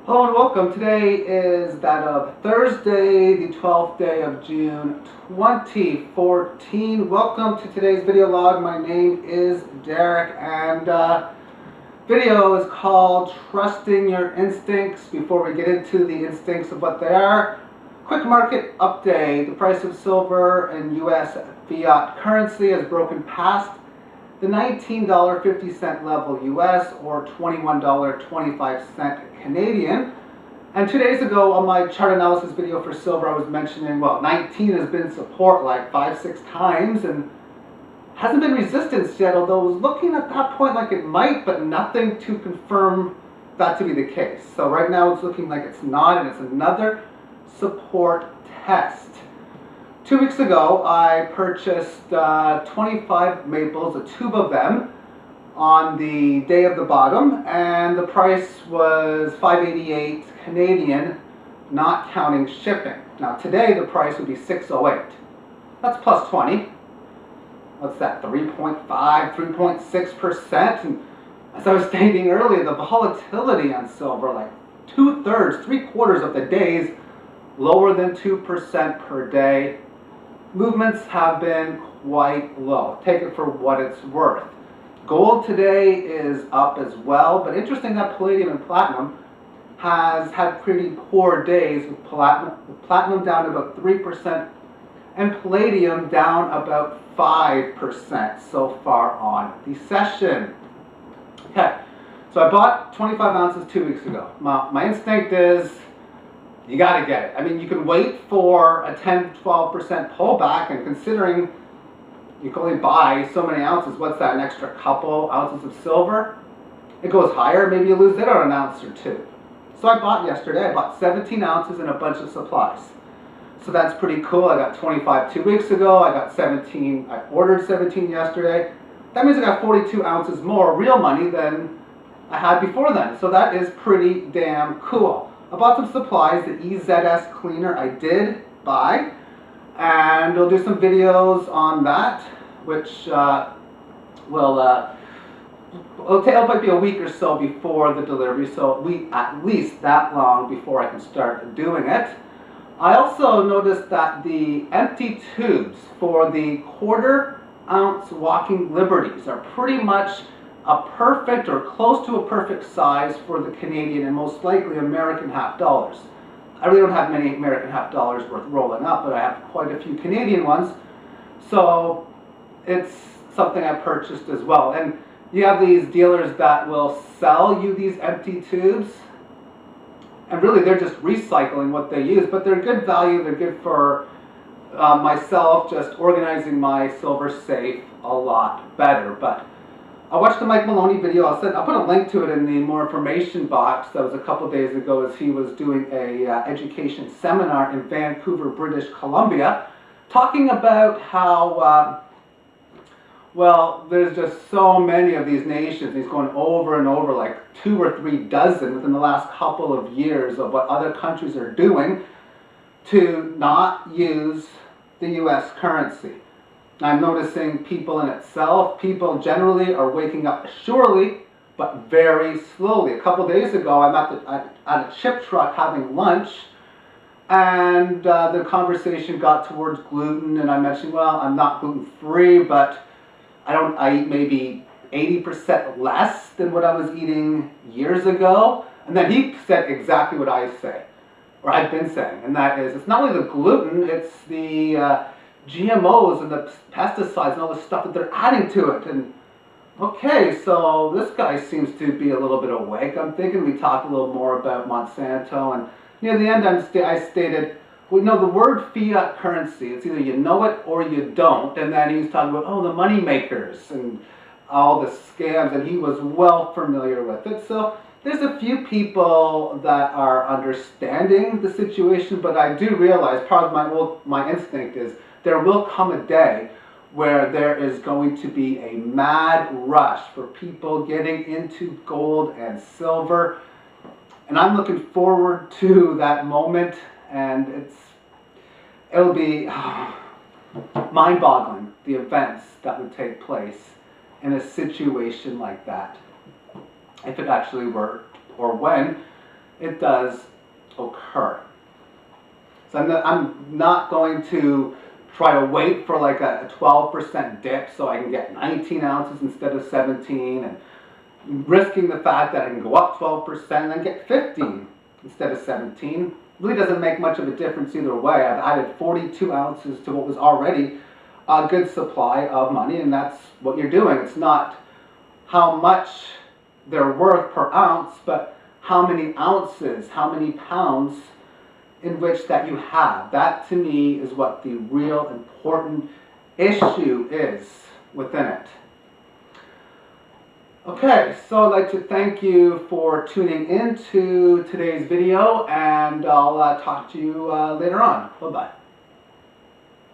Hello and welcome. Today is that of Thursday, the 12th day of June 2014. Welcome to today's video log. My name is Derek and video is called Trusting Your Instincts. Before we get into the instincts of what they are, quick market update. The price of silver and US fiat currency has broken past the $19.50 level US or $21.25 Canadian. And 2 days ago on my chart analysis video for silver, I was mentioning, well, 19 has been support like 5-6 times and hasn't been resistance yet, although it was looking at that point like it might, but nothing to confirm that to be the case. So right now it's looking like it's not, and it's another support test. 2 weeks ago, I purchased 25 maples, a tube of them, on the day of the bottom, and the price was $5.88 Canadian, not counting shipping. Now today the price would be $6.08. That's plus 20. What's that? 3.5, 3.6%. And as I was stating earlier, the volatility on silver, like 2/3, 3/4 of the days, lower than 2% per day. Movements have been quite low. Take it for what it's worth. Gold today is up as well, but interesting that palladium and platinum has had pretty poor days, with platinum down about 3% and palladium down about 5% so far on the session. Okay, so I bought 25 ounces 2 weeks ago. My instinct is you got to get it. I mean, you can wait for a 10-12% pullback, and considering you can only buy so many ounces, what's that, an extra couple ounces of silver? It goes higher, maybe you lose it on an ounce or two. So I bought yesterday, I bought 17 ounces and a bunch of supplies. So that's pretty cool. I got 25 2 weeks ago, I got 17, I ordered 17 yesterday. That means I got 42 ounces more real money than I had before then. So that is pretty damn cool. I bought some supplies, the EZS cleaner I did buy, and we'll do some videos on that, which it'll might be a week or so before the delivery, so at least that long before I can start doing it. I also noticed that the empty tubes for the 1/4 ounce walking liberties are pretty much a perfect or close to a perfect size for the Canadian and most likely American half dollars. I really don't have many American half dollars worth rolling up, but I have quite a few Canadian ones. So it's something I purchased as well. And you have these dealers that will sell you these empty tubes, and really they're just recycling what they use, but they're good value. They're good for myself, just organizing my silver safe a lot better. But I watched the Maloney video. I'll put a link to it in the more information box. That was a couple days ago, as he was doing a education seminar in Vancouver, British Columbia, talking about how well, there's just so many of these nations. He's going over and over like 2 or 3 dozen within the last couple of years of what other countries are doing to not use the US currency. I'm noticing people people generally are waking up surely, but very slowly. A couple days ago, I'm at a chip truck having lunch, and the conversation got towards gluten, and I mentioned, well, I'm not gluten-free, but I eat maybe 80% less than what I was eating years ago. And then he said exactly what I say, or I've been saying, and that is, it's not only the gluten, it's the GMOs and the pesticides and all the stuff that they're adding to it. And okay, so this guy seems to be a little bit awake. I'm thinking we talk a little more about Monsanto, and near the end I stated, well, you know, the word fiat currency, it's either you know it or you don't. And then he was talking about, oh, the money makers and all the scams, and he was well familiar with it. So there's a few people that are understanding the situation, but I do realize part of my instinct is there will come a day where there is going to be a mad rush for people getting into gold and silver. And I'm looking forward to that moment, and it'll be mind-boggling, the events that would take place in a situation like that, if it actually were, or when it does occur. So I'm not going to try to wait for like a 12% dip so I can get 19 ounces instead of 17, and risking the fact that I can go up 12% and then get 15 instead of 17. Really doesn't make much of a difference either way. I've added 42 ounces to what was already a good supply of money, and that's what you're doing. It's not how much they're worth per ounce, but how many ounces, how many pounds in which that you have. That to me is what the real important issue is within it. Okay, so I'd like to thank you for tuning into today's video, and I'll talk to you later on. Bye-bye.